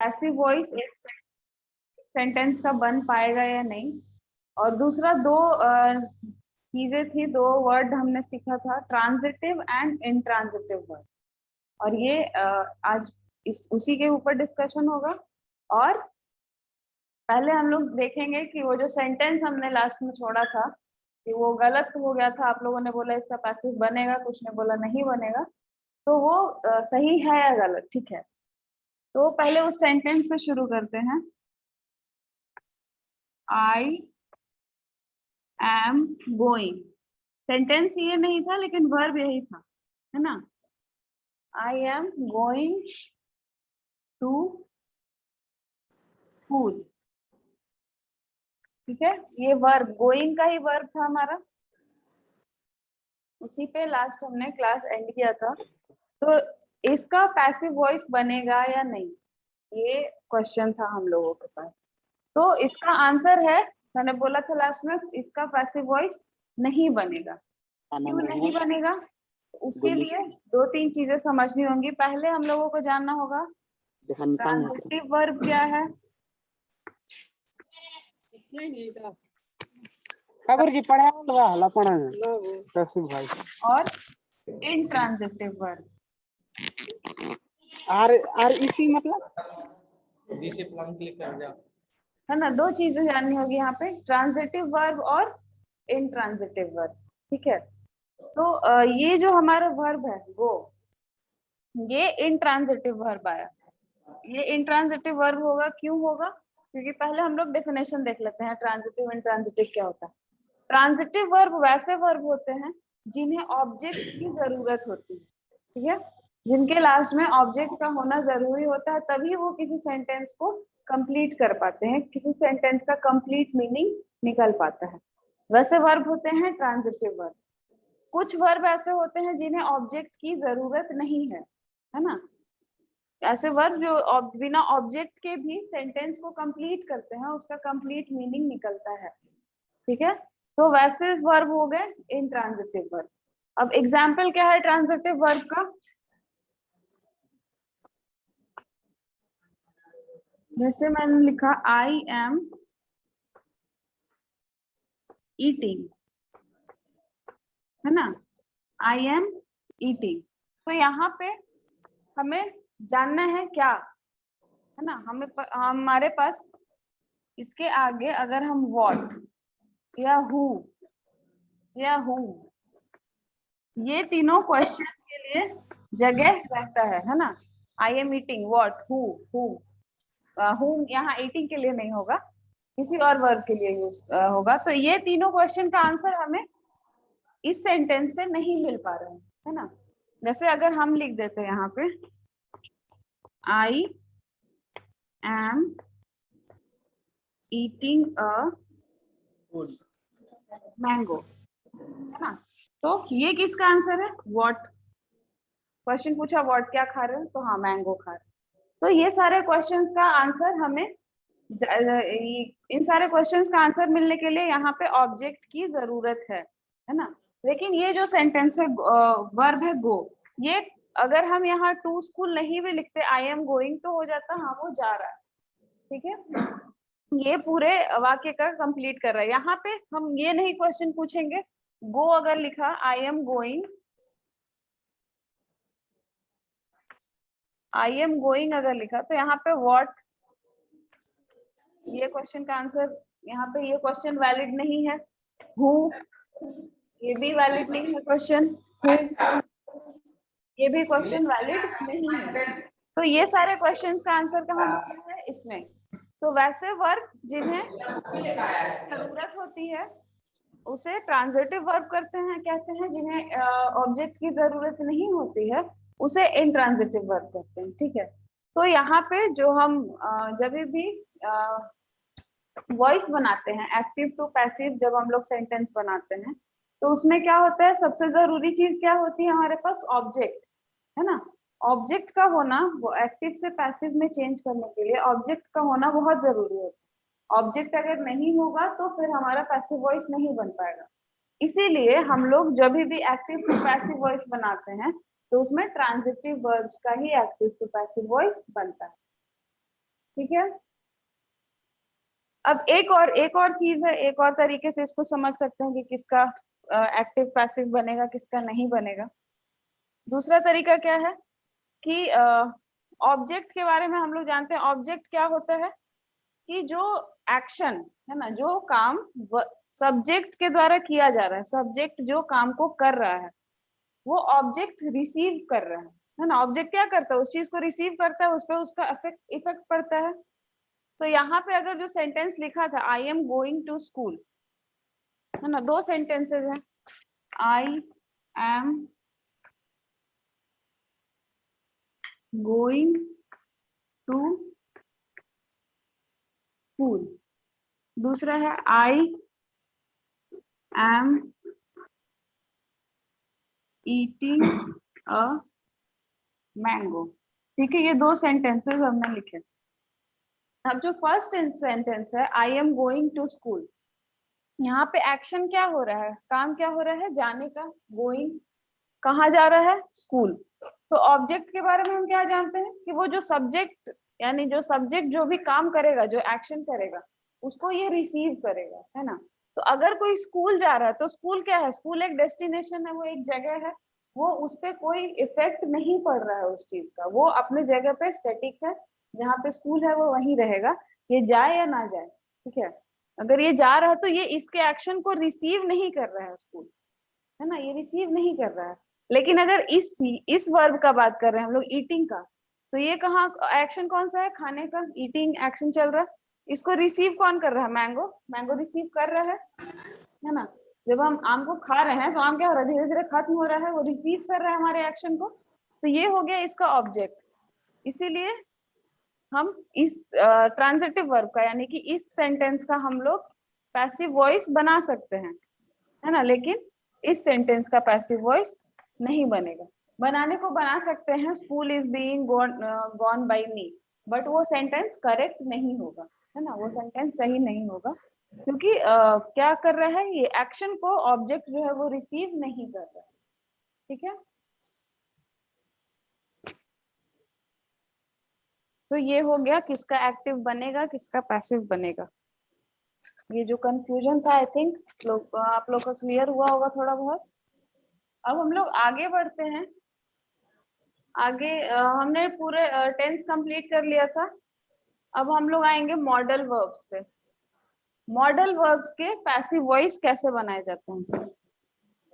Passive voice एक sentence का बन पाएगा या नहीं। और दूसरा दो चीजें थी, दो वर्ड हमने सीखा था, ट्रांजिटिव एंड इंट्रांजिटिव वर्ड। और ये आज उसी के ऊपर डिस्कशन होगा। और पहले हम लोग देखेंगे कि वो जो सेंटेंस हमने लास्ट में छोड़ा था कि वो गलत हो गया था, आप लोगों ने बोला इसका पैसिव बनेगा, कुछ ने बोला नहीं बनेगा, तो वो सही है या गलत, ठीक है। तो पहले उस सेंटेंस से शुरू करते हैं। आई एम गोइंग, सेंटेंस ये नहीं था लेकिन वर्ब यही था, है ना। I am going to school, ठीक है। ये वर्ब, गोइंग का ही वर्ब था हमारा, उसी पे लास्ट हमने क्लास एंड किया था। तो इसका पैसिव वॉइस बनेगा या नहीं, ये क्वेश्चन था हम लोगों के पास। तो इसका आंसर है, मैंने बोला था लास्ट में, इसका पैसिव वॉइस नहीं बनेगा। क्यों नहीं बनेगा? उसके लिए दो तीन चीजें समझनी होंगी। पहले हम लोगों को जानना होगा ट्रांजिटिव वर्ब क्या है। ठाकुर जी पढ़ा हला पढ़ा पैसिव भाई। और इंट्रांजिटिव वर्ब, आर इसी मतलब है ना। दो चीजें जाननी होगी यहाँ पे, ट्रांजिटिव वर्ब और इंट्रांजिटिव वर्ब, ठीक है। तो ये जो हमारा वर्ब है वो, ये इंट्रांजिटिव वर्ब आया। ये इंट्रांजिटिव वर्ब होगा, क्यों होगा? क्योंकि पहले हम लोग डेफिनेशन देख लेते हैं ट्रांजिटिव इंट्रांजिटिव क्या होता है। ट्रांजिटिव वर्ब वैसे वर्ब होते हैं जिन्हें ऑब्जेक्ट की जरूरत होती है, ठीक है। जिनके लास्ट में ऑब्जेक्ट का होना जरूरी होता है, तभी वो किसी सेंटेंस को कंप्लीट कर पाते हैं, किसी सेंटेंस का कंप्लीट मीनिंग निकल पाता है। वैसे वर्ब होते हैं ट्रांजिटिव वर्ब। कुछ वर्ब ऐसे होते हैं जिन्हें ऑब्जेक्ट की जरूरत नहीं है ना। ऐसे वर्ब जो बिना ऑब्जेक्ट के भी सेंटेंस को कंप्लीट करते हैं, उसका कंप्लीट मीनिंग निकलता है, ठीक है। तो वैसे वर्ब हो गए इंट्रांजिटिव वर्ब। अब एग्जाम्पल क्या है ट्रांजिटिव वर्ब का? जैसे मैंने लिखा आई एम ईटिंग, है ना, आई एम ईटिंग। तो यहाँ पे हमें जानना है क्या, है ना। हमारे पास इसके आगे अगर हम व्हाट या हु या whom, ये तीनों क्वेश्चन के लिए जगह रहता है ना। I am eating, what, who यहाँ ईटिंग के लिए नहीं होगा, किसी और वर्ब के लिए यूज होगा। तो ये तीनों क्वेश्चन का आंसर हमें इस सेंटेंस से नहीं मिल पा रहे हैं, है ना। जैसे अगर हम लिख देते हैं यहाँ पे आई एम ईटिंग अ मैंगो, है ना। तो ये किसका आंसर है? व्हाट। क्वेश्चन पूछा व्हाट क्या खा रहे हो, तो हाँ मैंगो खा रहे हो। तो ये सारे क्वेश्चंस का आंसर हमें, इन सारे क्वेश्चंस का आंसर मिलने के लिए यहाँ पे ऑब्जेक्ट की जरूरत है ना। लेकिन ये जो सेंटेंस है वर्ब है गो, ये अगर हम यहाँ टू स्कूल नहीं भी लिखते, आई एम गोइंग, तो हो जाता हाँ वो जा रहा है, ठीक है। ये पूरे वाक्य का कंप्लीट कर रहा है। यहाँ पे हम ये नहीं क्वेश्चन पूछेंगे, गो अगर लिखा आई am going, I am going अगर लिखा, तो यहाँ पे व्हाट, ये क्वेश्चन का आंसर, यहाँ पे ये क्वेश्चन वैलिड नहीं है। हु, ये भी वैलिड नहीं है क्वेश्चन। ये भी क्वेश्चन वैलिड नहीं है। तो ये सारे क्वेश्चंस का आंसर कहाँ है? इसमें। तो वैसे वर्ब जिन्हें जरूरत होती है उसे ट्रांजिटिव वर्ब करते हैं, कहते हैं। जिन्हें ऑब्जेक्ट की जरूरत नहीं होती है उसे इंट्रांजिटिव वर्ब कहते हैं, ठीक है। तो यहाँ पे जो हम जब भी वॉइस बनाते हैं, एक्टिव टू पैसिव, जब हम लोग सेंटेंस बनाते हैं, तो उसमें क्या होता है, सबसे जरूरी चीज क्या होती है हमारे पास? ऑब्जेक्ट, है ना। ऑब्जेक्ट का होना, वो एक्टिव से पैसिव में चेंज करने के लिए ऑब्जेक्ट का होना बहुत जरूरी होता है। ऑब्जेक्ट अगर नहीं होगा तो फिर हमारा पैसिव वॉइस नहीं बन पाएगा। इसीलिए हम लोग जब भी एक्टिव टू पैसिव वॉइस बनाते हैं तो उसमें ट्रांजिटिव वर्ब्स का ही एक्टिव टू पैसिव वॉइस बनता है। ठीक है। अब एक और चीज है, एक और तरीके से इसको समझ सकते हैं कि किसका एक्टिव पैसिव बनेगा, किसका नहीं बनेगा। दूसरा तरीका क्या है कि ऑब्जेक्ट के बारे में हम लोग जानते हैं। ऑब्जेक्ट क्या होता है कि जो एक्शन है ना, जो काम सब्जेक्ट के द्वारा किया जा रहा है, सब्जेक्ट जो काम को कर रहा है वो ऑब्जेक्ट रिसीव कर रहा है ना। ऑब्जेक्ट क्या करता है, उस चीज को रिसीव करता है, उस पर उसका इफेक्ट पड़ता है। तो यहाँ पे अगर जो सेंटेंस लिखा था I am going to school, है ना, दो सेंटेंसेस है। I am going to school, दूसरा है I am eating a mango. ठीक है, ये दो सेंटेंसेस हमने लिखे। अब जो फर्स्ट सेंटेंस है I am going to school, यहाँ पे एक्शन क्या हो रहा है, काम क्या हो रहा है, जाने का। गोइंग कहाँ जा रहा है, स्कूल। तो ऑब्जेक्ट के बारे में हम क्या जानते हैं कि वो जो सब्जेक्ट, यानी जो सब्जेक्ट जो भी काम करेगा, जो एक्शन करेगा, उसको ये रिसीव करेगा, है ना। तो अगर कोई स्कूल जा रहा है तो स्कूल क्या है, स्कूल एक डेस्टिनेशन है, वो एक जगह है, वो उस पर कोई इफेक्ट नहीं पड़ रहा है उस चीज का, वो अपने जगह पे स्टैटिक है। जहाँ पे स्कूल है वो वहीं रहेगा, ये जाए या ना जाए। ठीक है, अगर ये जा रहा है तो ये इसके एक्शन को रिसीव नहीं कर रहा है स्कूल, है ना, ये रिसीव नहीं कर रहा है। लेकिन अगर इस वर्ब का बात कर रहे हैं हम लोग, ईटिंग का, तो ये कहाँ एक्शन कौन सा है, खाने का, ईटिंग एक्शन चल रहा है। इसको रिसीव कौन कर रहा है, मैंगो, मैंगो रिसीव कर रहा है ना। जब हम आम को खा रहे हैं तो आम क्या हो रहा है, धीरे धीरे खत्म हो रहा है, वो रिसीव कर रहा है हमारे एक्शन को। तो ये हो गया इसका ऑब्जेक्ट। इसीलिए हम इस ट्रांजिटिव वर्ब का, यानी कि इस सेंटेंस का हम लोग पैसिव वॉइस बना सकते हैं, है ना। लेकिन इस सेंटेंस का पैसिव वॉइस नहीं बनेगा। बनाने को बना सकते हैं, school is being gone by me, but वो सेंटेंस करेक्ट नहीं होगा, है ना, वो सेंटेंस सही नहीं होगा। क्योंकि क्या कर रहा है, ये एक्शन को ऑब्जेक्ट जो है वो रिसीव नहीं कर रहा है। ठीक है, तो ये हो गया किसका एक्टिव बनेगा, किसका पैसिव बनेगा। ये जो कंफ्यूजन था, आई थिंक आप लोग का क्लियर हुआ होगा थोड़ा बहुत। अब हम लोग आगे बढ़ते हैं। आगे हमने पूरे टेंस कंप्लीट कर लिया था। अब हम लोग आएंगे मॉडल वर्ब्स पे। मॉडल वर्ब्स के पैसिव वॉइस कैसे बनाए जाते हैं।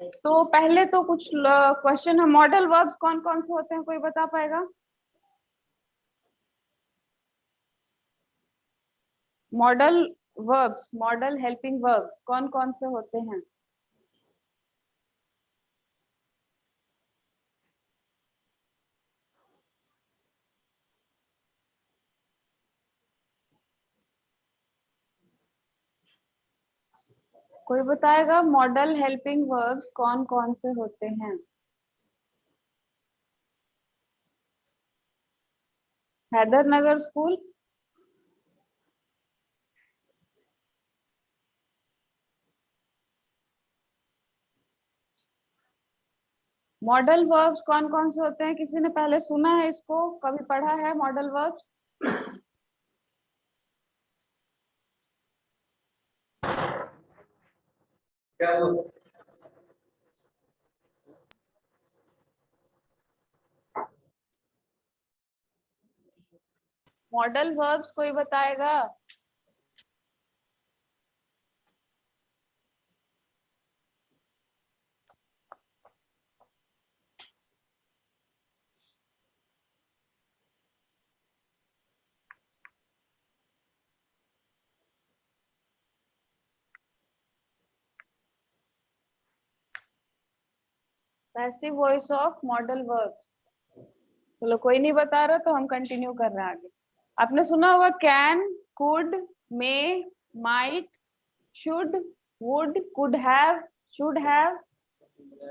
तो पहले तो कुछ क्वेश्चन है, मॉडल वर्ब्स कौन कौन से होते हैं, कोई बता पाएगा। Modal verbs, model helping verbs कौन कौन से होते हैं। कोई बताएगा मॉडल हेल्पिंग वर्ब्स कौन कौन से होते हैं। हैदर नगर स्कूल। मॉडल वर्ब्स कौन कौन से होते हैं, किसी ने पहले सुना है इसको, कभी पढ़ा है मॉडल वर्ब्स। मॉडल वर्ब्स कोई बताएगा। Passive voice of modal verbs. चलो कोई नहीं बता रहा तो हम कंटिन्यू कर रहे हैं आगे। आपने सुना होगा can, could, may, might, should, would, could have, should have,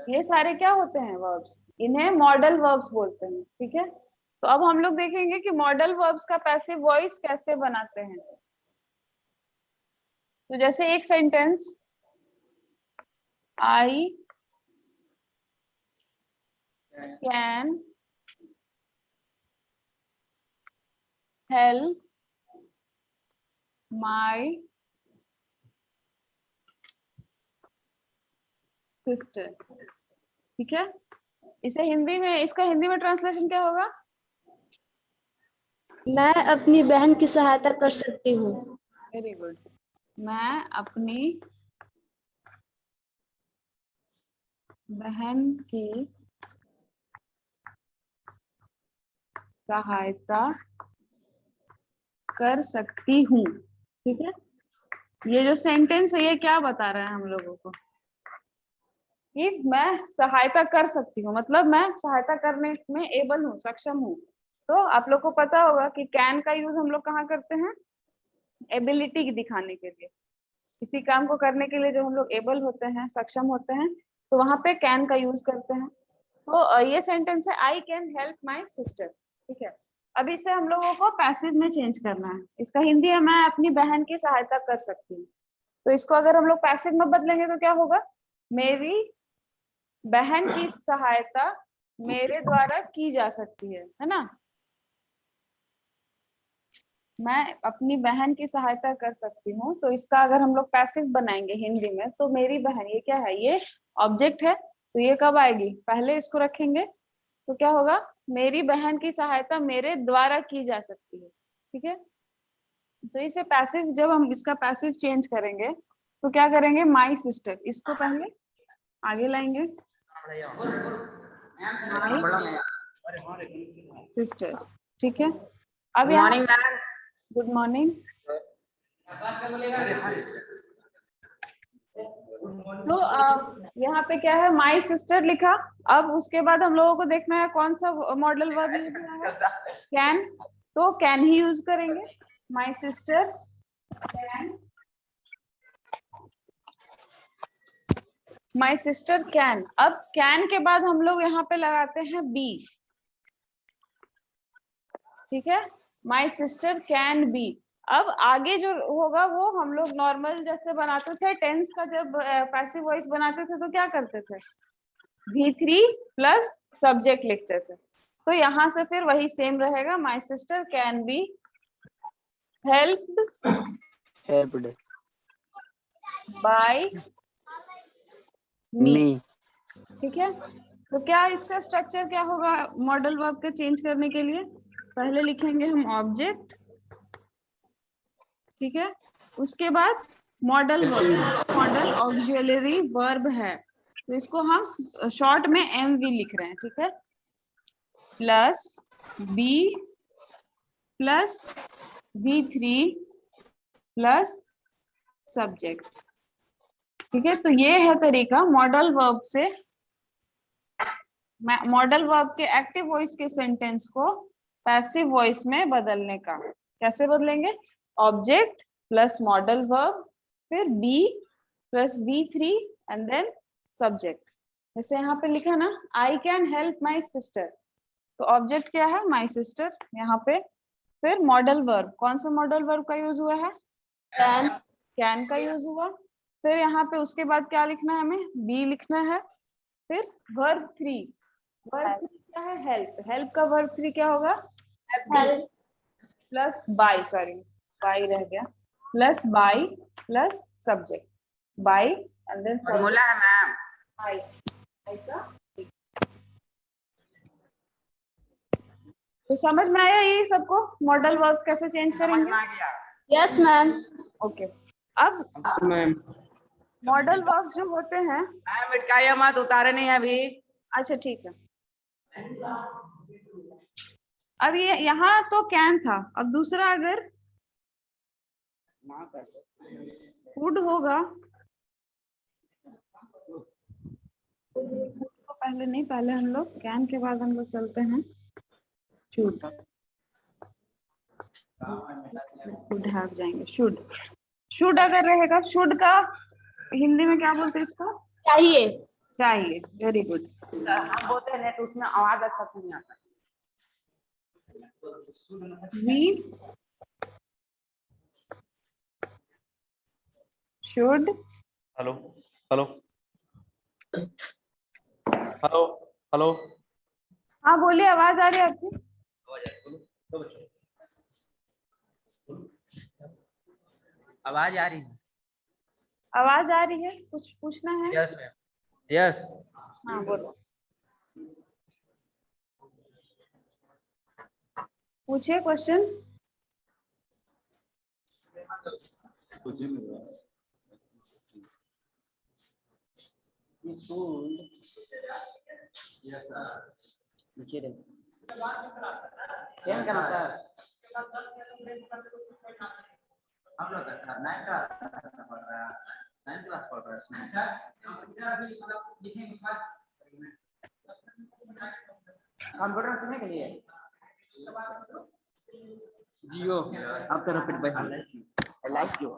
ये सारे क्या होते हैं, वर्ब्स। इन्हें मॉडल वर्ब्स बोलते हैं। ठीक है, तो अब हम लोग देखेंगे कि मॉडल वर्ब्स का पैसिव वॉइस कैसे बनाते हैं। तो जैसे एक sentence, I can help my sister. ठीक है, इसे हिंदी में, इसका हिंदी में ट्रांसलेशन क्या होगा? मैं अपनी बहन की सहायता कर सकती हूँ। Very good. मैं अपनी बहन की सहायता कर सकती हूँ। ठीक है, ये जो सेंटेंस है ये क्या बता रहा है हम लोगों को? कि मैं सहायता कर सकती हूँ, मतलब मैं सहायता करने में एबल हूँ, सक्षम हूँ। तो आप लोग को पता होगा कि कैन का यूज हम लोग कहाँ करते हैं? एबिलिटी दिखाने के लिए, किसी काम को करने के लिए जब हम लोग एबल होते हैं, सक्षम होते हैं, तो वहां पे कैन का यूज करते हैं। तो ये सेंटेंस है आई कैन हेल्प माई सिस्टर। ठीक है, अब इसे हम लोगों को पैसिव में चेंज करना है। इसका हिंदी है मैं अपनी बहन की सहायता कर सकती हूँ। तो इसको अगर हम लोग पैसिव में बदलेंगे तो क्या होगा? मेरी बहन की सहायता मेरे द्वारा की जा सकती है ना? मैं अपनी बहन की सहायता कर सकती हूँ, तो इसका अगर हम लोग पैसिव बनाएंगे हिंदी में, तो मेरी बहन, ये क्या है? ये ऑब्जेक्ट है, तो ये कब आएगी? पहले इसको रखेंगे, तो क्या होगा? मेरी बहन की सहायता मेरे द्वारा की जा सकती है। ठीक है, तो इसे पैसिव, जब हम इसका पैसिव चेंज करेंगे तो क्या करेंगे? माई सिस्टर, इसको पहले आगे लाएंगे, माई सिस्टर। ठीक है, अब यहाँ गुड मॉर्निंग। तो यहाँ पे क्या है? माई सिस्टर लिखा। अब उसके बाद हम लोगों को देखना है कौन सा मॉडल वर्ब यूज हुआ है? कैन। तो कैन ही यूज करेंगे। माई sister can, my sister can. अब कैन के बाद हम लोग यहाँ पे लगाते हैं बी। ठीक है, माई सिस्टर कैन बी। अब आगे जो होगा वो हम लोग नॉर्मल जैसे बनाते थे, टेंस का जब पैसिव वॉइस बनाते थे तो क्या करते थे? V3 प्लस सब्जेक्ट लिखते थे। तो यहाँ से फिर वही सेम रहेगा, my sister can be helped by me. ठीक है, तो क्या इसका स्ट्रक्चर क्या होगा मॉडल वर्ब का चेंज करने के लिए? पहले लिखेंगे हम ऑब्जेक्ट। ठीक है, उसके बाद modal verb, model auxiliary verb है, तो इसको हम शॉर्ट में MV लिख रहे हैं। ठीक है, plus be plus V3 plus subject. ठीक है, तो ये है तरीका मॉडल वर्ब से, मॉडल वर्ब के एक्टिव वॉइस के सेंटेंस को पैसिव वॉइस में बदलने का। कैसे बदलेंगे? ऑब्जेक्ट प्लस मॉडल वर्ब, फिर be plus V3 and then subject. जैसे यहाँ पे लिखा ना, I can help my sister, तो ऑब्जेक्ट क्या है? माई सिस्टर यहाँ पे। फिर मॉडल वर्ब, कौन सा मॉडल वर्ब का यूज हुआ है? कैन। कैन का यूज हुआ। फिर यहाँ पे उसके बाद क्या लिखना है? हमें बी लिखना है। फिर वर्ब 3, वर्ब 3 क्या है? हेल्प। हेल्प का वर्ब 3 क्या होगा? प्लस बाय, सॉरी बाय रह गया, plus by plus subject, by and then formula है मैम बाय। तो समझ में आया ये सबको मॉडल वर्ब्स कैसे चेंज करेंगे? Yes ma'am. ओके, अब मॉडल वर्ब्स जो होते हैं, मिटकाइए मत, उतारे नहीं है अभी। अच्छा ठीक है, अब ये यहाँ तो कैन था, अब दूसरा अगर वुड होगा, तो पहले नहीं, पहले हम लोग कैन के बाद हम लोग चलते हैं शुड। शुड हैव जाएंगे, शुड। शुड अगर रहेगा, शुड का हिंदी में क्या बोलते हैं इसको? चाहिए। चाहिए, वेरी गुड। हम बोलते हैं तो उसमें आवाज अच्छा से नहीं आता। We should. Hello hello hello hello. हाँ बोलिए, आवाज आ रही है आपकी? आवाज आ रही है? आवाज आ रही है? कुछ पूछना है? Yes ma'am, yes. हाँ बोलो, पूछिए क्वेश्चन। हम लोग का 9 क्लास पढ़ रहा है, 9 क्लास पढ़ रहा है कंप्यूटर सीखने के लिए। जियो आप तो repeat by I like you.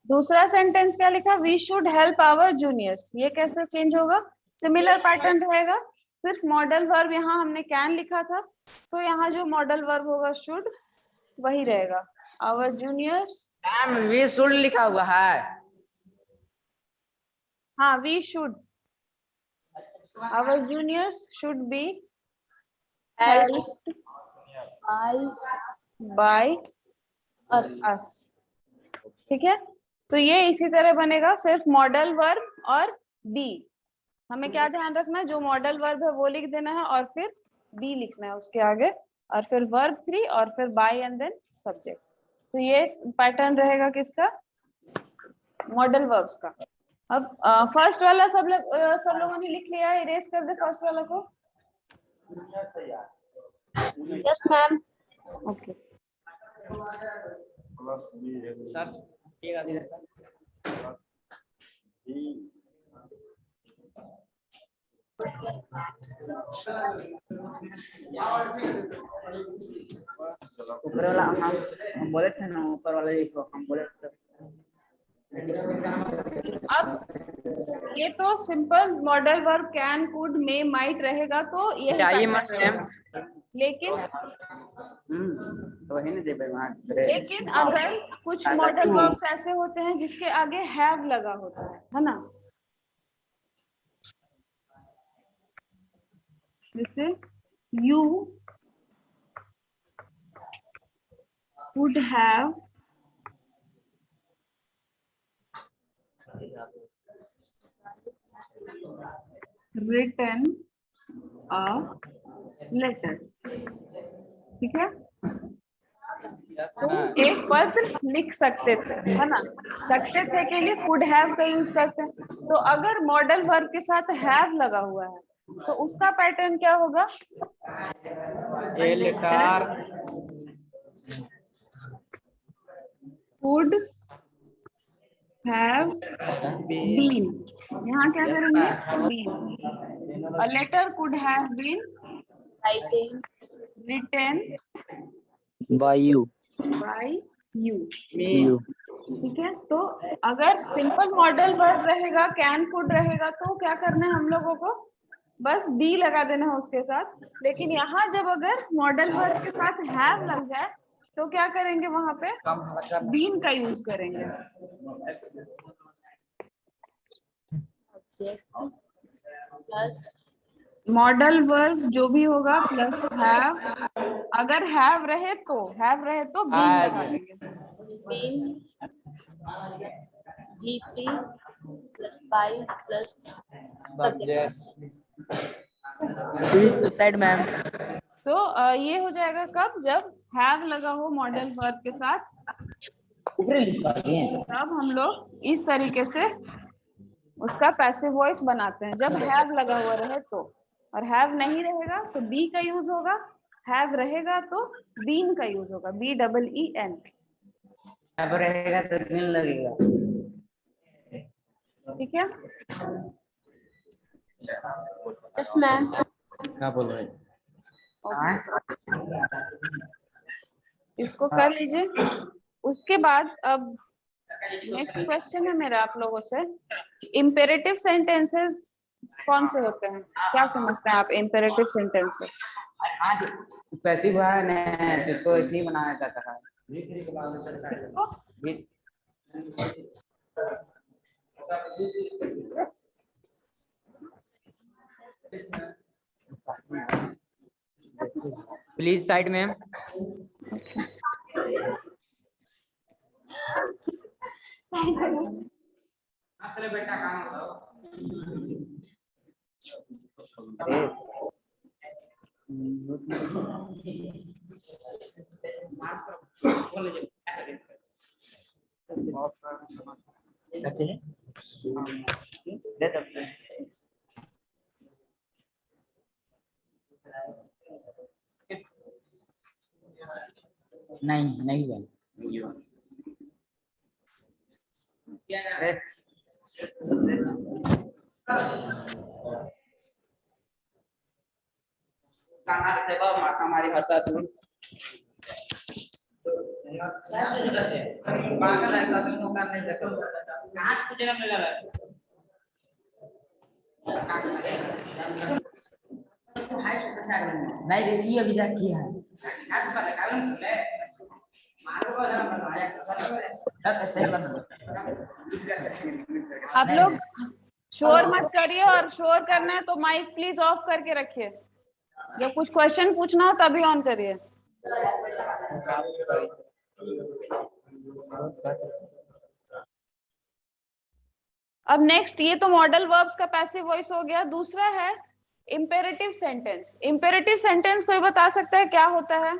दूसरा सेंटेंस क्या लिखा? We should help our juniors. ये कैसे चेंज होगा? सिमिलर पैटर्न रहेगा, सिर्फ मॉडल वर्ब यहाँ हमने कैन लिखा था, तो यहाँ जो मॉडल वर्ब होगा शुड वही रहेगा। Our juniors, ma'am we should लिखा हुआ है। हाँ we should, our juniors should be helped by us. ठीक है, तो ये इसी तरह बनेगा, सिर्फ मॉडल वर्ब और बी। हमें क्या ध्यान रखना है, जो मॉडल वर्ब है वो लिख देना है और फिर बी लिखना है उसके आगे, और फिर वर्ब 3 और फिर बाय एंड देन सब्जेक्ट। तो ये पैटर्न रहेगा किसका? मॉडल वर्ब्स का। अब फर्स्ट वाला सब लोगों ने लिख लिया है? इरेज कर दे फर्स्ट वाला को। Yes ma'am. ओके, सर ठीक है। ऊपर वाला हम बोले थे ना, ऊपर वाला लिखो, हम बोले थे। अब ये तो simple modal verb can, could, may, might रहेगा, तो यही पैटर्न रहेगा। लेकिन तो वही नहीं दे भाई वहां। लेकिन अगर कुछ मॉडल वर्ब्स ऐसे होते हैं जिसके आगे हैव लगा होता है ना, जैसे you would have written a letter। ठीक है, तो एक पत्र लिख सकते थे, है ना। सकते थे के लिए कुड हैव का यूज करते हैं। तो अगर मॉडल वर्ब के साथ हैव लगा हुआ है तो उसका पैटर्न क्या होगा? A letter could have been, यहाँ क्या करेंगे? Been. A letter could have been written by you by you। you ठीक है, तो अगर सिंपल मॉडल वर्ब रहेगा, कैन कुड रहेगा, तो क्या करना है हम लोगों को? बस बी लगा देना है उसके साथ। लेकिन यहाँ जब अगर मॉडल वर्ब के साथ हैव लग जाए तो क्या करेंगे? वहां पे बीन का यूज करेंगे। मॉडल वर्ब जो भी होगा प्लस हैव, अगर हैव रहे तो बीन लगा देंगे। Side ma'am. तो ये हो जाएगा कब? जब हैव लगा हो मॉडल वर्ब के साथ, तब हम लोग इस तरीके से उसका पैसिव वॉइस बनाते हैं, जब हैव लगा हुआ रहे तो। और हैव नहीं रहेगा तो बी का यूज होगा, हैव रहेगा तो बीन का यूज होगा, BEEN। अब रहेगा तो दिन लगेगा। ठीक है, यस मैम। क्या बोल रहे हैं? इसको कर लीजिए। उसके बाद अब नेक्स्ट क्वेश्चन है मेरा आप लोगों से, इम्पेरेटिव सेंटेंसेस कौन से होते हैं? क्या समझते हैं आप इम्पेरेटिव सेंटेंस से? आज पैसिव है ना, जिसको इसलिए बनाया जाता है। Please side ma'am. असले बेटा काम करो। नहीं हुआ। काना से बाबा माता हमारी हंसा तू पागल है तो तुम कर नहीं सकते कहां से जन्म ले रहा है नहीं ये अभी तक किया है। आज का कारण है मारो को जन्म बनाया अब ऐसे कर दो। आप लोग शोर मत करिए, और शोर करना है तो माइक प्लीज ऑफ करके रखिए। जब कुछ क्वेश्चन पूछना हो तभी ऑन करिए। अब नेक्स्ट, ये तो मॉडल वर्ब्स का पैसिव वॉइस हो गया। दूसरा है इंपेरेटिव सेंटेंस। इंपेरेटिव सेंटेंस कोई बता सकता है क्या होता है?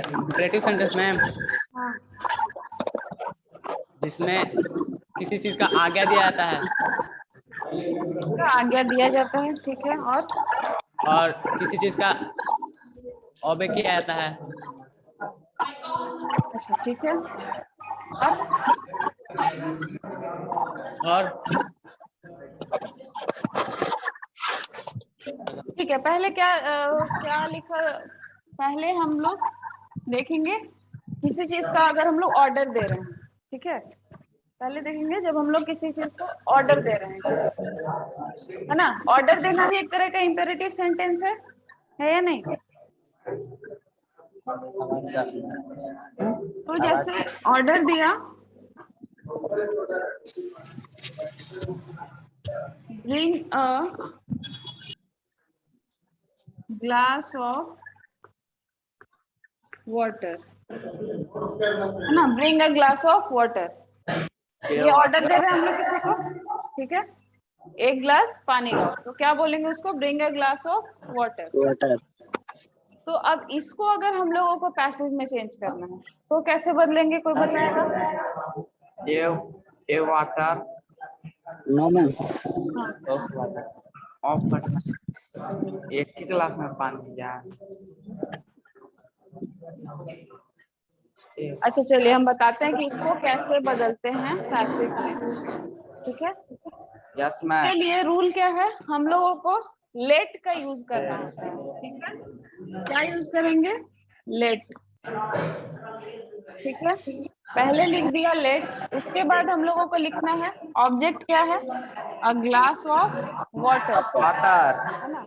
इंपेरेटिव सेंटेंस मैम, जिसमें किसी चीज का आज्ञा दिया जाता है इसका आज्ञा दिया जाता है, ठीक है। और किसी चीज का ओबे किया जाता है। अच्छा, ठीक है। और ठीक है, पहले क्या लिखा, पहले हम लोग देखेंगे किसी चीज का अगर हम लोग ऑर्डर दे रहे हैं, ठीक है। पहले देखेंगे जब हम लोग किसी चीज को ऑर्डर दे रहे हैं, है ना। ऑर्डर देना भी एक तरह का इंपेरेटिव सेंटेंस है या नहीं? तो जैसे ऑर्डर दिया, bring a glass of water, है ना। Bring a glass of water, ये ऑर्डर दे रहे हैं हम लोग किसी को, ठीक है। एक ग्लास पानी का, तो क्या बोलेंगे उसको? Bring a glass of water. तो अब इसको अगर हम लोगों को पैसिव में चेंज करना है तो कैसे बदलेंगे, कोई बताएगा? ए वाटर नो मैम। ऑफ करना, एक ही गिलास में पानी जा। अच्छा चलिए हम बताते हैं कि इसको कैसे बदलते हैं पैसिव में, ठीक है। यस के मैम। लिए रूल क्या है, हम लोगों को लेट का यूज करना है, ठीक है। क्या यूज करेंगे? लेट, ठीक है। पहले लिख दिया लेट, उसके बाद हम लोगों को लिखना है ऑब्जेक्ट क्या है? अ ग्लास ऑफ वाटर, है ना।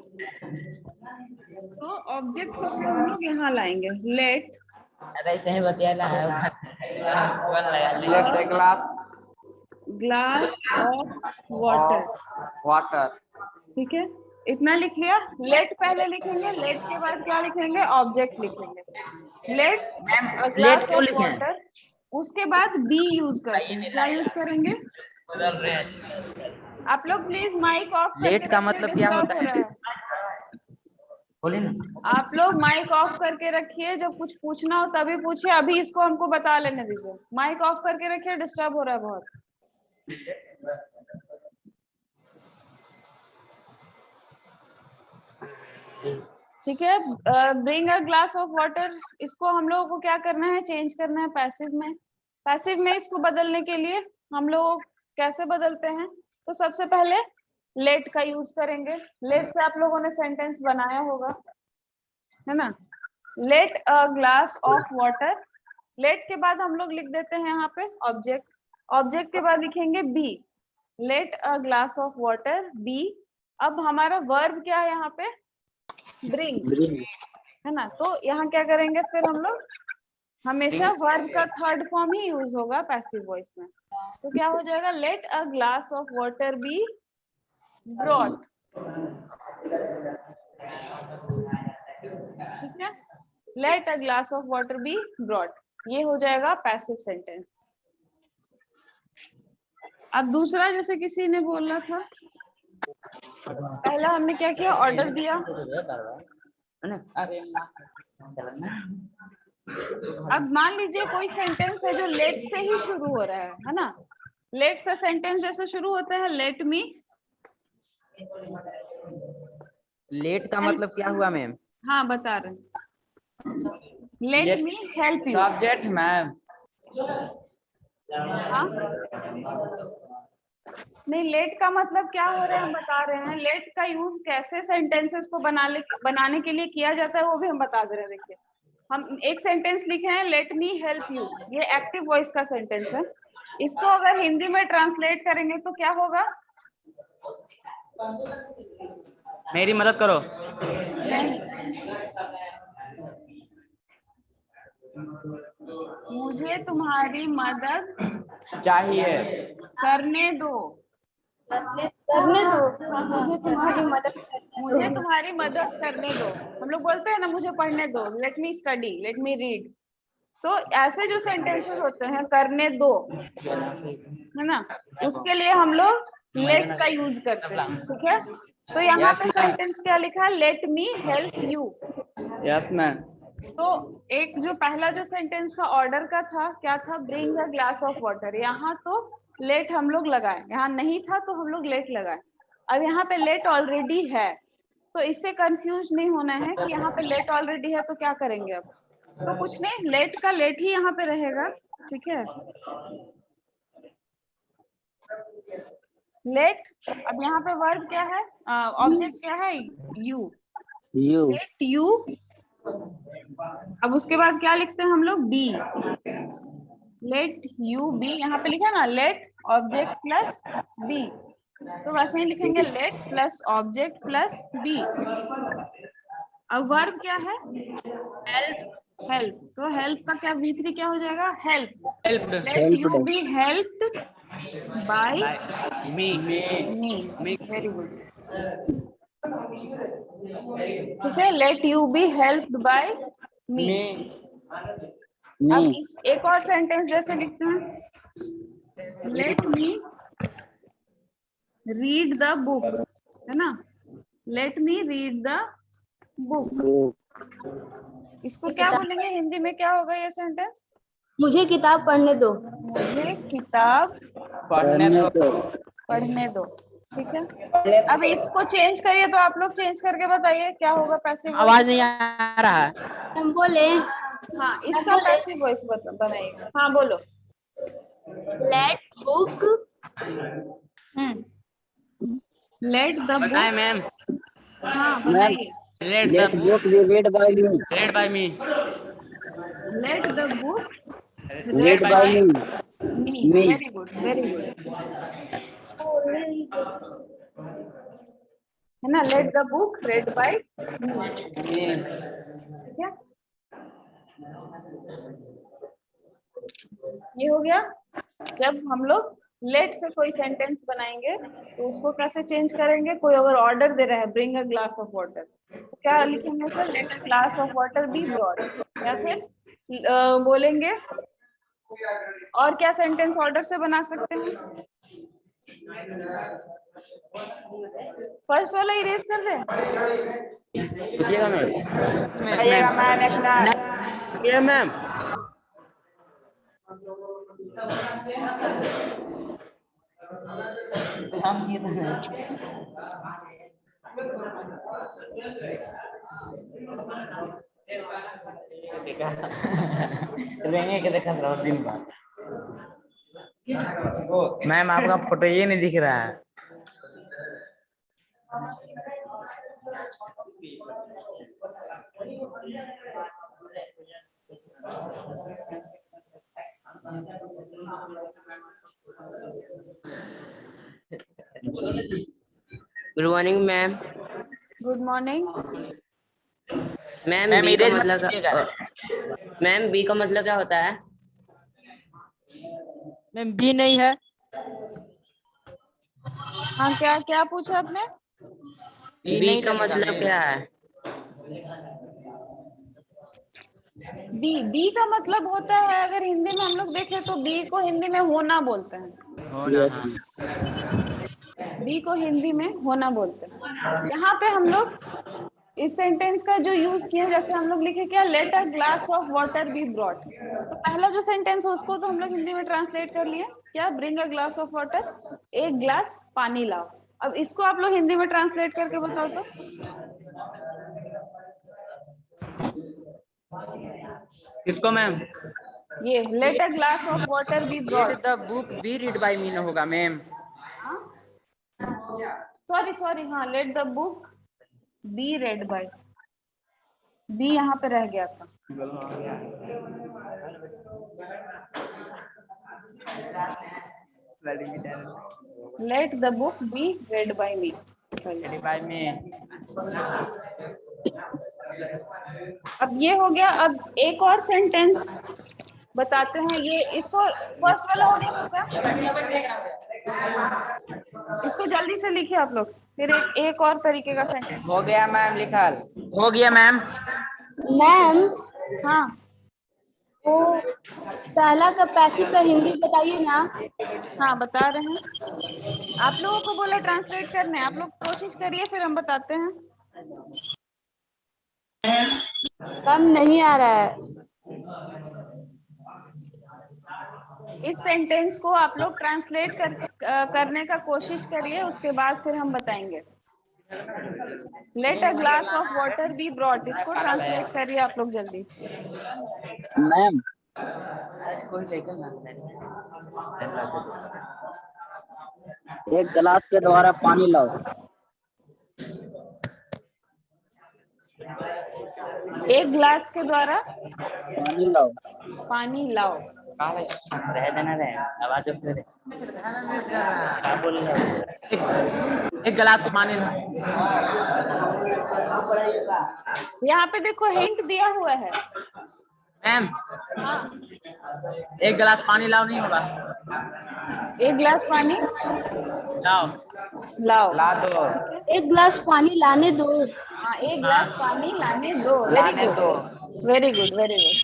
तो ऑब्जेक्ट को फिर हम लोग यहाँ लाएंगे, लेट ऐसे ही बतियाना है। Let glass glass of water, water, ठीक है। इतना लिख लिया। लेट पहले लिखेंगे, लेट के बाद क्या लिखेंगे? ऑब्जेक्ट लिखेंगे। Let a glass of water, उसके बाद बी यूज करते हैं। क्या यूज करेंगे? आप लोग प्लीज माइक ऑफ करके लेट का रखिए, मतलब क्या डिस्टर्ब होता हो है? रहा है। बोलिए ना। आप लोग माइक ऑफ करके रखिए, जब कुछ पूछना हो तभी पूछिए। अभी इसको हमको बता लेने दीजिए। माइक ऑफ करके रखिए, डिस्टर्ब हो रहा है बहुत। ठीक है। Bring a glass of water, इसको हम लोगों को क्या करना है? चेंज करना है पैसिव में। पैसिव में इसको बदलने के लिए हम लोग कैसे बदलते हैं? तो सबसे पहले लेट का यूज करेंगे। लेट से आप लोगों ने सेंटेंस बनाया होगा, है ना। Let a glass of water, let के बाद हम लोग लिख देते हैं यहाँ पे ऑब्जेक्ट, ऑब्जेक्ट के बाद लिखेंगे be, let a glass of water be. अब हमारा वर्ब क्या है यहाँ पे, ब्रिंग, है ना। तो यहाँ क्या करेंगे फिर हम लोग, हमेशा वर्ब का थर्ड फॉर्म ही यूज होगा पैसिव वॉइस में। तो क्या हो जाएगा, let a glass of water be brought, ठीक है। Let a glass of water be brought, ये हो जाएगा पैसिव सेंटेंस। अब दूसरा, जैसे किसी ने बोला था, पहला हमने क्या किया, ऑर्डर दिया। अब मान लीजिए कोई सेंटेंस है जो लेट से ही शुरू हो रहा है ना। लेट से सेंटेंस जैसे शुरू होता है, लेट मी, लेट का मतलब क्या हुआ मैम? हाँ बता रहे हैं, let me help you. Subject ma'am. हाँ नहीं, लेट का मतलब क्या हो रहा है हम बता रहे हैं। लेट का यूज कैसे सेंटेंसेस को बनाने के लिए किया जाता है वो भी हम बता दे रहे हैं। देखिए, हम एक सेंटेंस लिखे हैं, लेट मी हेल्प यू, ये एक्टिव वॉइस का सेंटेंस है। इसको अगर हिंदी में ट्रांसलेट करेंगे तो क्या होगा, मेरी मदद करो। नहीं, मुझे तुम्हारी मदद चाहिए। करने दो, करने दो, मुझे तुम्हारी मदद मुझे तुम्हारी मदद करने दो। हम लोग बोलते हैं ना, मुझे पढ़ने दो, let me study, late me read. तो ऐसे जो सेंटेंसेस होते हैं, करने दो, है ना, उसके लिए हम लोग लेट का यूज करते हैं, ठीक है। तो यहाँ पे सेंटेंस क्या लिखा है, let me help you. Yes ma'am. तो एक जो पहला जो सेंटेंस था ऑर्डर का था, क्या था, bring a glass of water. यहाँ तो लेट हम लोग लगाए, यहाँ नहीं था तो हम लोग लेट लगाए। अब यहाँ पे लेट ऑलरेडी है, तो इससे कंफ्यूज नहीं होना है कि यहाँ पे लेट ऑलरेडी है तो क्या करेंगे। अब तो कुछ नहीं, लेट का लेट ही यहाँ पे रहेगा, ठीक है। लेट, अब यहाँ पे वर्ब क्या है, ऑब्जेक्ट क्या है, यू, लेट यू। अब उसके बाद क्या लिखते हैं हम लोग, बी, लेट यू बी। यहाँ पे लिखा ना, लेट ऑब्जेक्ट प्लस बी, तो वैसे ही लिखेंगे, let plus object plus be. अब वर्ब क्या है, हेल्प, हेल्प, तो हेल्प का क्या V3 क्या हो जाएगा, help. Helped let you be helped by me. Me, very good, ठीक है। Let you be helped by me. अब इस एक और सेंटेंस जैसे लिखते हैं, let me read the book, है ना, let me read the book. इसको क्या बोलेंगे हिंदी में, क्या होगा ये सेंटेंस, मुझे किताब पढ़ने दो। मुझे किताब पढ़ने दो, ठीक है। अब इसको चेंज करिए, तो आप लोग चेंज करके बताइए क्या होगा पैसिव वॉइस। आवाज नहीं आ रहा है। हम बोले, हाँ, इसका पैसिव वॉइस बनाइए, हाँ बोलो। लेट बुक, लेट द बताए बुक, मैम। हाँ बनाइए, let the book read by me. Read by me. Let the book read by me. Me, very good, very good, है ना, let the book read by me, ठीक है। ये हो गया। जब हम लोग लेट से कोई सेंटेंस बनाएंगे तो उसको कैसे चेंज करेंगे, कोई अगर ऑर्डर दे रहा है, bring a glass of water, तो क्या लिखेंगे sir, let a glass of water be brought, या फिर बोलेंगे, और क्या सेंटेंस ऑर्डर से बना सकते हैं। फर्स्ट वाला इरेज कर दे, देखिएगा मैम। ये मैम। रहेंगे के देखा था दिन बाद। मैम आपका फोटो ये नहीं दिख रहा है। Good morning ma'am. Good morning. Ma'am be का मतलब मैम बी का मतलब क्या होता है? मैम बी नहीं है। हाँ, क्या क्या पूछा आपने? बी का मतलब क्या है? बी का मतलब होता है, अगर हिंदी में हम लोग देखें तो बी को हिंदी में होना बोलते हैं। होना, हाँ। बी को हिंदी में होना बोलते हैं। यहाँ पे हम लोग इस सेंटेंस का जो यूज किया, जैसे हम लोग लिखे क्या, let a glass of water be brought. तो पहला जो सेंटेंस है उसको तो हम लोग हिंदी में ट्रांसलेट कर लिए क्या, bring a glass of water, एक ग्लास पानी लाओ। अब इसको आप लोग हिंदी में ट्रांसलेट करके बताओ तो। किसको मैम? ये let a glass of water be brought. The book be read by me होगा मैम। सॉरी सॉरी, हाँ, let the book be read by, be यहाँ पे रह गया था। Let the book be read by me. By me. अब ये हो गया। अब एक और सेंटेंस बताते हैं। ये इसको फर्स्ट वाला हो गया सबका, इसको जल्दी से लिखिए आप लोग। फिर एक और तरीके का सेंटेंस हो गया मैम, लिखल हो गया मैम। मैम हाँ, वो पहला का पैसिव का हिंदी बताइए ना। हाँ बता रहे हैं। आप लोगों को बोला ट्रांसलेट करने, आप लोग कोशिश करिए, फिर हम बताते हैं। मैम नहीं आ रहा है। इस सेंटेंस को आप लोग ट्रांसलेट करने का कोशिश करिए, उसके बाद फिर हम बताएंगे। Let a glass of water be brought, इसको ट्रांसलेट करिए आप लोग जल्दी। मैम एक गिलास के द्वारा पानी लाओ। एक ग्लास के द्वारा पानी लाओ। पानी लाओ। रह देना रहे आवाज फिर क्या बोल रहे हो? एक गिलास पानी ला। यहाँ पे देखो हिंट दिया हुआ है। मैम हाँ, एक गिलास पानी लाओ नहीं होगा। एक गिलास पानी लाओ। लाओ। ला दो। एक गिलास पानी लाने दो। हाँ, एक गिलास पानी लाने दो। वेरी लाने गुड, दो। Very good, very good.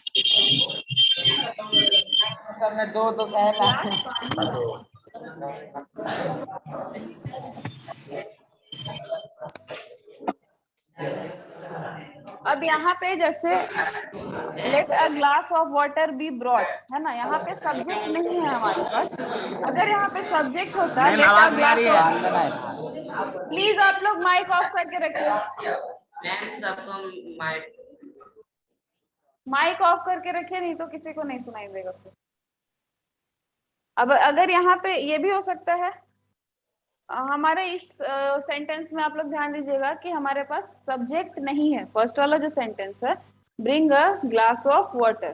सब में दो तो कहला। अब यहाँ पे जैसे let a glass of water be brought है ना, यहाँ पे सब्जेक्ट नहीं है हमारे पास। अगर यहाँ पे सब्जेक्ट होता, मैम लेट अ आवाज नहीं आ ग्लास रही ऑफ, है। प्लीज आप लोग माइक ऑफ करके रखिए। मैम सबको माइक ऑफ करके रखिए, नहीं तो किसी को नहीं सुनाई देगा फिर। अब अगर यहाँ पे ये भी हो सकता है, हमारे इस सेंटेंस में आप लोग ध्यान दीजिएगा कि हमारे पास सब्जेक्ट नहीं है। फर्स्ट वाला जो सेंटेंस है, bring a glass of water,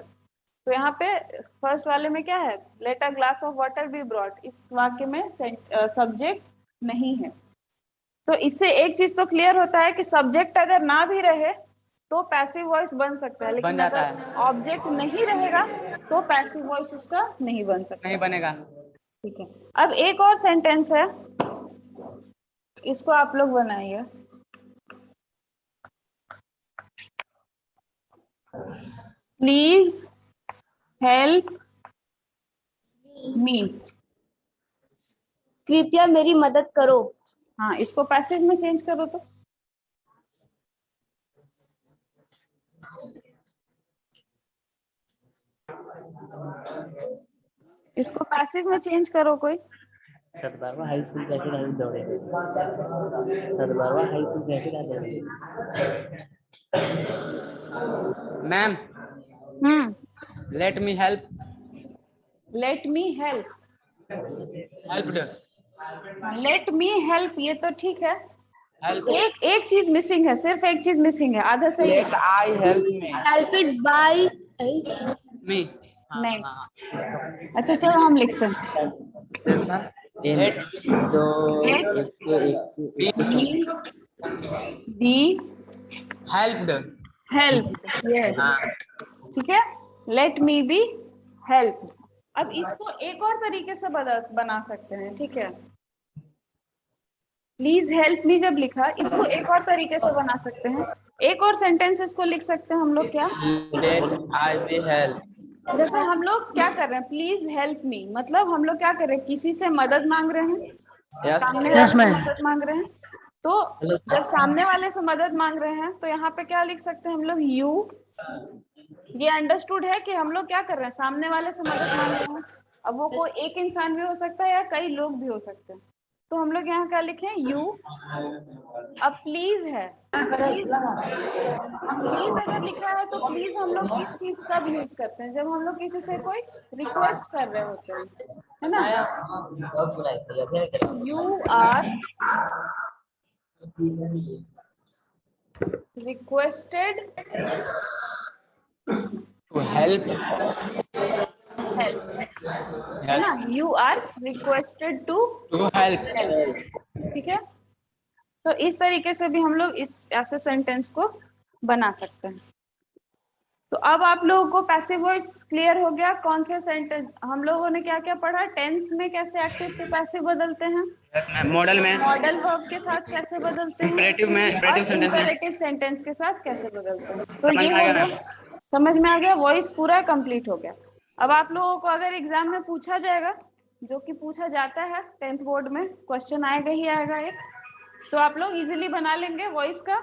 तो यहाँ पे फर्स्ट वाले में क्या है, let a glass of water be brought. इस वाक्य में सब्जेक्ट नहीं है। तो इससे एक चीज तो क्लियर होता है कि सब्जेक्ट अगर ना भी रहे तो पैसिव वॉइस बन सकता है, बन लेकिन जाता अगर है। ऑब्जेक्ट नहीं रहेगा तो पैसिव वॉइस उसका नहीं बन सकता। नहीं बनेगा। ठीक है। अब एक और सेंटेंस है, इसको आप लोग बनाइए। Please help me. कृपया मेरी मदद करो। हाँ, इसको पैसिव में चेंज करो तो। इसको पैसिव में चेंज करो कोई। सदबारवा हाई स्कूल कैसे रहे दौड़े? सदबारवा हाई स्कूल कैसे रहे दौड़े? Ma'am let me help. Let me help. Help do. Let me help, ये तो ठीक है। हेल्प एक चीज मिसिंग है, सिर्फ एक चीज मिसिंग है, आधा सही है। Let I help me. Help it by. Me. नहीं। अच्छा चलो हम लिखते हैं। इन तो बी हेल्प्ड। हेल्प, यस, हाँ, ठीक है, लेट मी बी हेल्प। अब इसको एक और तरीके से बना सकते हैं, ठीक है, प्लीज हेल्प मी जब लिखा, इसको एक और तरीके से बना सकते हैं, एक और सेंटेंस इसको लिख सकते हैं हम लोग, क्या, लेट आई बी हेल्प। जैसे हम लोग क्या कर रहे हैं, प्लीज हेल्प मी, मतलब हम लोग क्या कर रहे हैं, किसी से मदद मांग रहे हैं, सामने वाले से मदद मांग रहे हैं, तो जब सामने वाले से मदद मांग रहे हैं तो यहाँ पे क्या लिख सकते हैं हम लोग, यू। ये अंडरस्टूड है कि हम लोग क्या कर रहे हैं, सामने वाले से मदद मांग रहे हैं। अब वो कोई एक इंसान भी हो सकता है या कई लोग भी हो सकते हैं, तो हम लोग यहाँ क्या लिखे, यू। अब प्लीज है, प्लीज, अब प्लीज अगर लिखा है तो प्लीज हम लोग किस चीज कब यूज करते हैं, जब हम लोग किसी से कोई रिक्वेस्ट कर रहे होते हैं, है ना। You are requested to help. Help, है ना, you are requested to to help. Help, ठीक है। तो इस तरीके से भी हम लोग इस ऐसे सेंटेंस को बना सकते हैं। तो अब आप लोगों को पैसिव वॉइस क्लियर हो गया, कौन से सेंटेंस हम लोगों ने क्या क्या पढ़ा, टेंस में कैसे एक्टिव टू पैसिव बदलते हैं, यस मैम, मॉडल में, मॉडल वर्ब के साथ कैसे बदलते हैं, इंपरेटिव में, और इंपरेटिव सेंटेंस में। इंपेरेटिव सेंटेंस के साथ कैसे बदलते हैं। तो समझ ये में आ हो गया गया, समझ में आ गया, वॉइस पूरा कंप्लीट हो गया। अब आप लोगों को अगर एग्जाम में पूछा जाएगा, जो कि पूछा जाता है 10th बोर्ड में, क्वेश्चन आएगा ही आएगा एक, तो आप लोग इजीली बना लेंगे वॉइस का।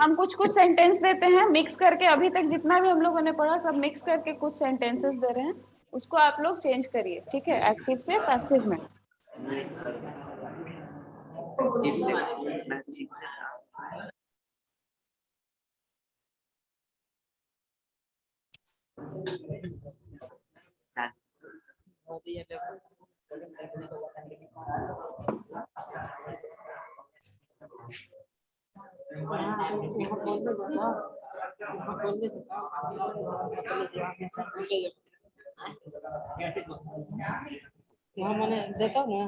हम कुछ कुछ सेंटेंस देते हैं मिक्स करके, अभी तक जितना भी हम लोगों ने पढ़ा सब मिक्स करके कुछ सेंटेंसेस दे रहे हैं, उसको आप लोग चेंज करिए, ठीक है, एक्टिव से पैसिव में। मैंने देखा ना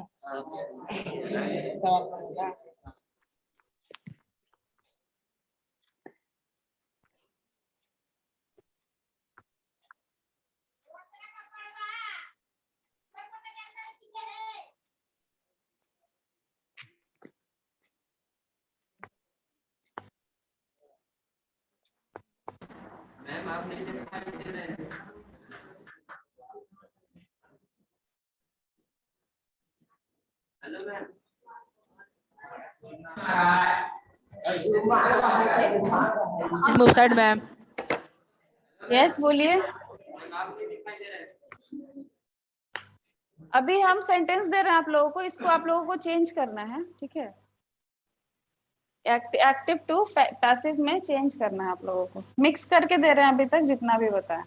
मैम आप नहीं दिखाई दे रहे हैं। Hello ma'am. Move side ma'am. Yes, बोलिए। आप नहीं दिखाई दे रहे हैं। अभी हम सेंटेंस दे रहे हैं आप लोगों को, इसको आप लोगों को चेंज करना है, ठीक है, एक्टिव टू पैसिव में चेंज करना है आप लोगों को, मिक्स करके दे रहे हैं अभी तक जितना भी बताया।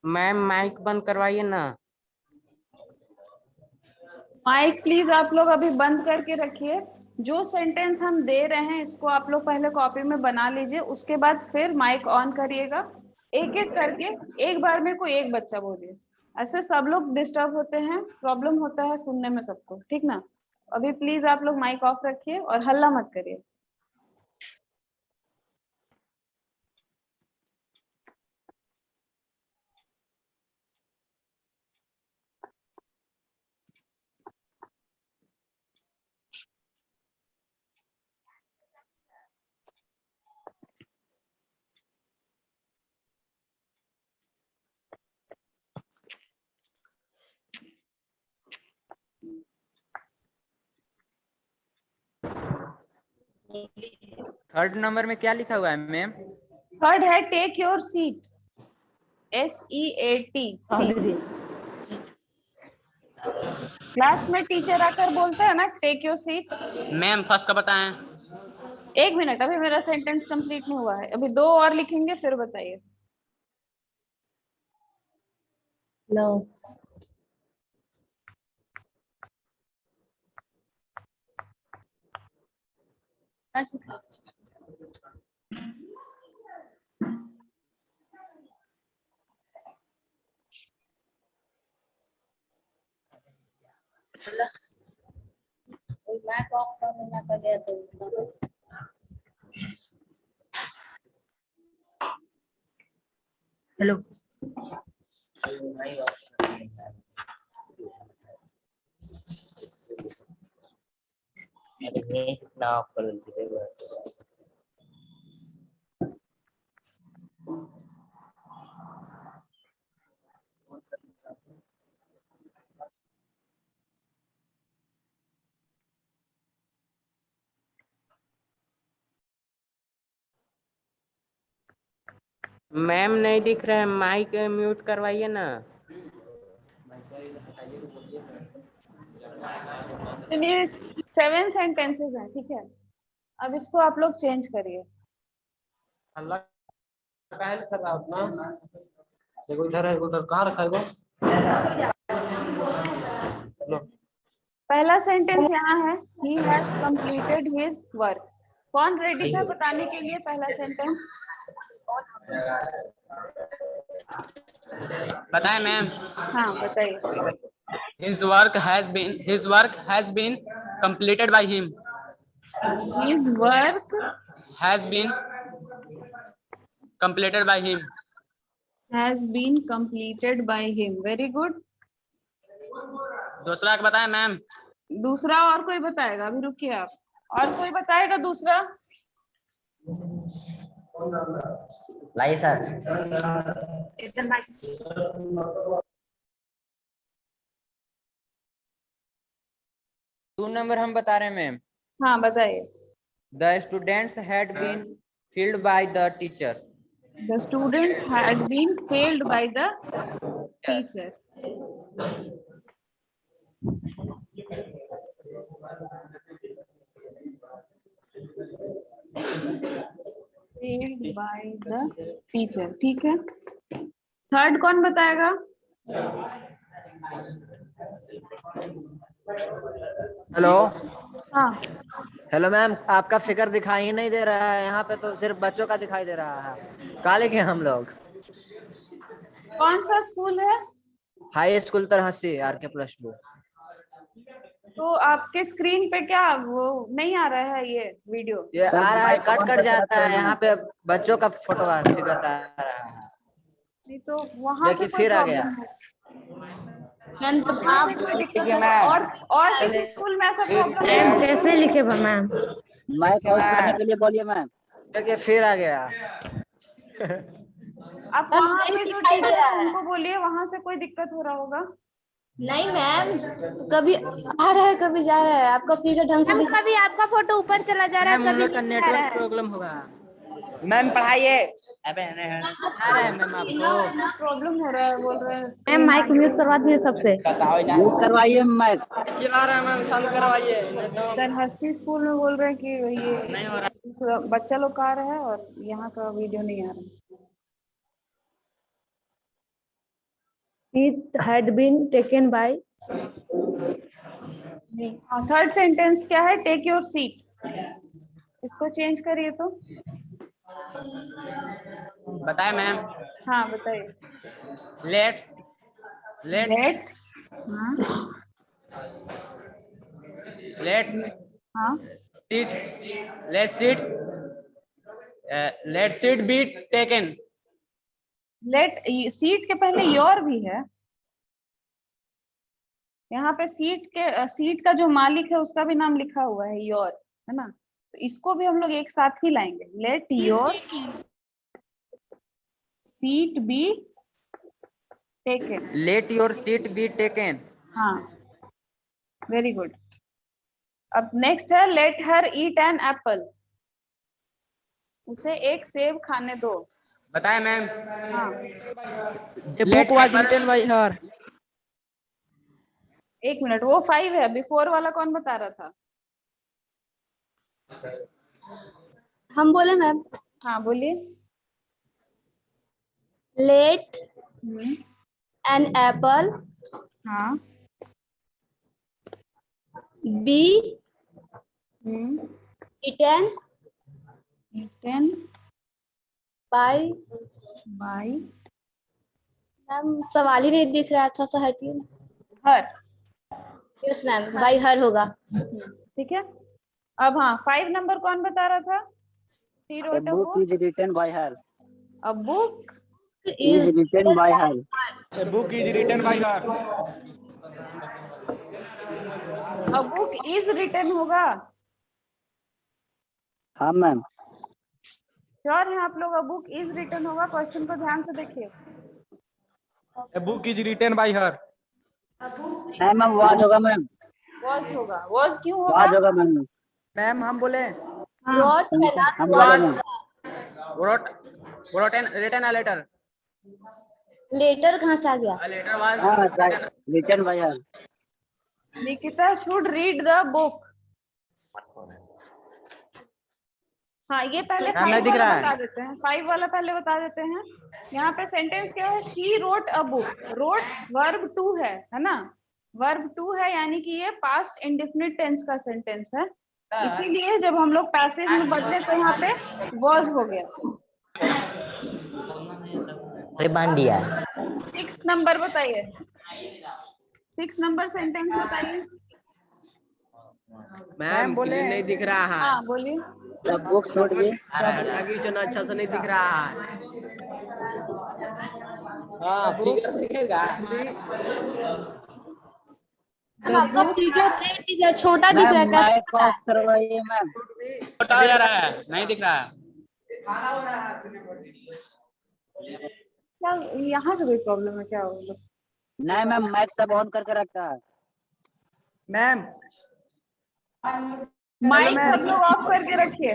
मैम माइक बंद करवाइए ना। माइक प्लीज आप लोग अभी बंद करके रखिए। जो सेंटेंस हम दे रहे हैं इसको आप लोग पहले कॉपी में बना लीजिए, उसके बाद फिर माइक ऑन करिएगा, एक एक करके, एक बार में कोई एक बच्चा बोलिए, ऐसे सब लोग डिस्टर्ब होते हैं, प्रॉब्लम होता है सुनने में सबको, ठीक ना। अभी प्लीज आप लोग माइक ऑफ रखिए और हल्ला मत करिए। थर्ड नंबर में क्या लिखा हुआ है मैम? थर्ड है take your seat, SEAT। Class में टीचर आकर बोलते हैं ना take your seat. Ma'am first का बताएं। एक मिनट, अभी मेरा सेंटेंस कंप्लीट नहीं हुआ है, अभी 2 और लिखेंगे फिर बताइए। लो अच्छा मैं ऑफ करना कर गया तो हेलो अरे ये कितना ऑफ कर देते हैं मैम नहीं दिख रहा है, माइक म्यूट करवाइए ना। चलिए 7 सेंटेंसेस हैं, ठीक है, अब इसको आप लोग चेंज करिए। कर रहा अपना देखो इधर है, उधर कहाँ रखा है वो? पहला सेंटेंस यहाँ है, he has completed his work। कौन रेडी था बताने के लिए पहला सेंटेंस? बताए मैम। हाँ बताइए। his work has been completed by him। his work has been completed by him। has been completed by him, very good। दूसरा क्या बताए मैम? दूसरा और कोई बताएगा? अभी रुकिए आप, और कोई बताएगा दूसरा? लाइए सर। 2 नंबर हम बता रहे हैं मैम। हाँ बताइए। The students had been filled by the teacher. The students had been failed by the teacher। failed by the teacher, ठीक है। थर्ड कौन बताएगा? हेलो हाँ हेलो मैम, आपका फिगर दिखाई ही नहीं दे रहा है यहाँ पे, तो सिर्फ बच्चों का दिखाई दे रहा है। कहाँ लिखे हम लोग? कौन सा स्कूल है? High school Tarhasi RK+2। तो आपके स्क्रीन पे क्या वो नहीं आ रहा है ये वीडियो? ये आ रहा है, कट कट जाता है, यहाँ पे बच्चों का फोटो फिगर आ रहा है। नहीं तो वहां से देखिए कोई फिर आ गया। प्रॉब्लम है? मैम जब वहाँ से कोई दिक्कत है? और किसी स्कूल में ऐसा प्रॉब्लम है? कैसे लिखे मैम? माइक आउट करने के लिए बोलिए मैम। देखिए फिर आ गया। आप वहाँ पे जो टीचर है उनको बोलिए, वहां से कोई दिक्कत हो रहा होगा। नहीं मैम, कभी आ रहा है कभी जा रहा है, आपका फिगर ढंग से कभी आपका फोटो ऊपर चला जा रहा है, कभी का नीचे आ रहा नेटवर्क है। प्रॉब्लम होगा। मैम पढ़ाइए। अबे आ रहा है मैम आपको। प्रॉब्लम हो रहा है बोल रहे हैं। मैम माइक म्यूट करवा दिए सबसे। म्यूट करवाइए माइक। चिल्ला रहा है मैम, शांत करवाइए नहीं तो तरहसी स्कूल में बोल रहे हैं कि नहीं हो ये बच्चा लोग का आ रहा है और यहाँ का वीडियो नहीं आ रहा। It had been taken by। हाँ थर्ड सेंटेंस क्या है? टेक योर सीट, इसको चेंज करिए तो। बताए मैम। हाँ बताइए। लेट लेट हाँ लेट हाँ let seat be taken. Let seat के पहले योर भी है यहाँ पे। सीट का जो मालिक है उसका भी नाम लिखा हुआ है योर, है ना? तो इसको भी हम लोग एक साथ ही लाएंगे। Let your seat be taken. Let your seat be taken. हाँ वेरी गुड। अब नेक्स्ट है let her eat an apple, उसे एक सेब खाने दो। बताए मैम। हाँ book was written by her. एक मिनट, वो 5 है, बिफोर वाला कौन बता रहा था? हम बोले मैम। हाँ बोलिए। लेट हम्म, एन एप्पल हाँ। Be hmm, eaten eaten by. by ma'am सवाल ही नहीं दिख रहा, अच्छा सा हटिए। her। Yes ma'am, by her होगा। ठीक है। अब हाँ 5 नंबर कौन बता रहा था? She A wrote a book book. is written by her. A book Is written by her. A book is written by her. a book is written होगा। हाँ मैम। श्योर है आप लोग? a book is written होगा। Question को ध्यान से देखिए। A book is written by her. नहीं मैम, वाज होगा मैम। was होगा। was क्यों होगा? वाज होगा मैम। मैम हम बोले व्हाट कैन हम बोले ma'am. wrote an written a letter. Letter कहाँ से आ गया? A letter was हाँ written by her. Nikita should read the book। हाँ ये पहले मैम 5 नहीं दिख वाला रहा है। बता देते हैं। 5 वाला पहले बता देते हैं। यहाँ पे सेंटेंस क्या है? She wrote a book. Wrote verb two है ना? वर्ब टू है, यानी कि ये पास्ट इंडेफिनिट टेंस का सेंटेंस है। इसीलिए जब हम लोग पैसेज में बदले तो यहाँ पे वॉज हो गया। बांडिया 6 नंबर बताइए। 6 नंबर सेंटेंस बताइए। मैम बोले नहीं दिख रहा है। हाँ बोलिए। The book should B. आगे जो अच्छा से नहीं दिख रहा है। हाँ फिगर दिखेगा। मैम आपका फिगर नहीं दिख रहा, छोटा दिख रहा है, मैम कैसे माइक ऑफ करवाइए मैम। छोटा हो जा रहा है, नहीं दिख रहा है। क्या यहाँ से कोई प्रॉब्लम है क्या? वो नहीं मैम, माइक सब ऑन करके रखा है। मैम माइक सब लोग ऑफ करके रखिए।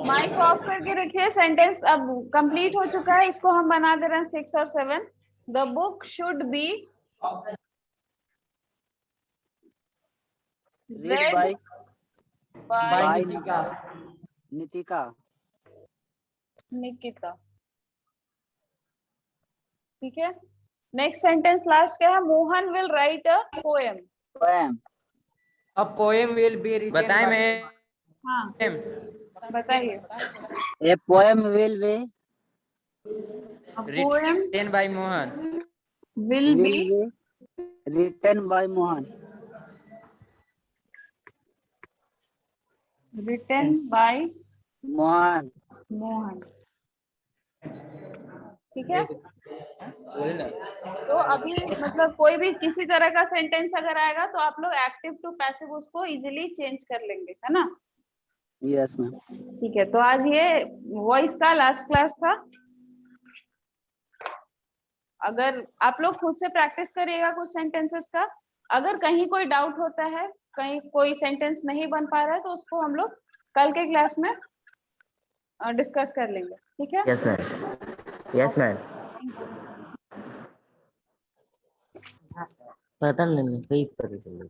माइक ऑफ करके रखिए। सेंटेंस अब कंप्लीट हो चुका है। इसको हम बना दे रहे हैं 6 और 7। The book should be read by by Nitika. Nikita. ठीक है। नेक्स्ट सेंटेंस लास्ट क्या है? Mohan will write a poem. Poem. A poem will be written बताएं by मैं। हाँ बताइए। A poem will be poem written by Mohan. Will be written by Mohan. Written by Mohan. Mohan. ठीक है। तो अभी मतलब कोई भी किसी तरह का सेंटेंस अगर आएगा तो आप लोग एक्टिव टू पैसिव उसको इजीली चेंज कर लेंगे, है ना? Yes ma'am. ठीक है। तो आज ये वॉइस का लास्ट क्लास था। अगर आप लोग खुद से प्रैक्टिस करिएगा कुछ सेंटेंसेस का। अगर कहीं कोई डाउट होता है, कहीं कोई सेंटेंस नहीं बन पा रहा है, तो उसको हम लोग कल के क्लास में डिस्कस कर लेंगे। ठीक है। Yes ma'am. Yes ma'am. पता नहीं कोई पता चला।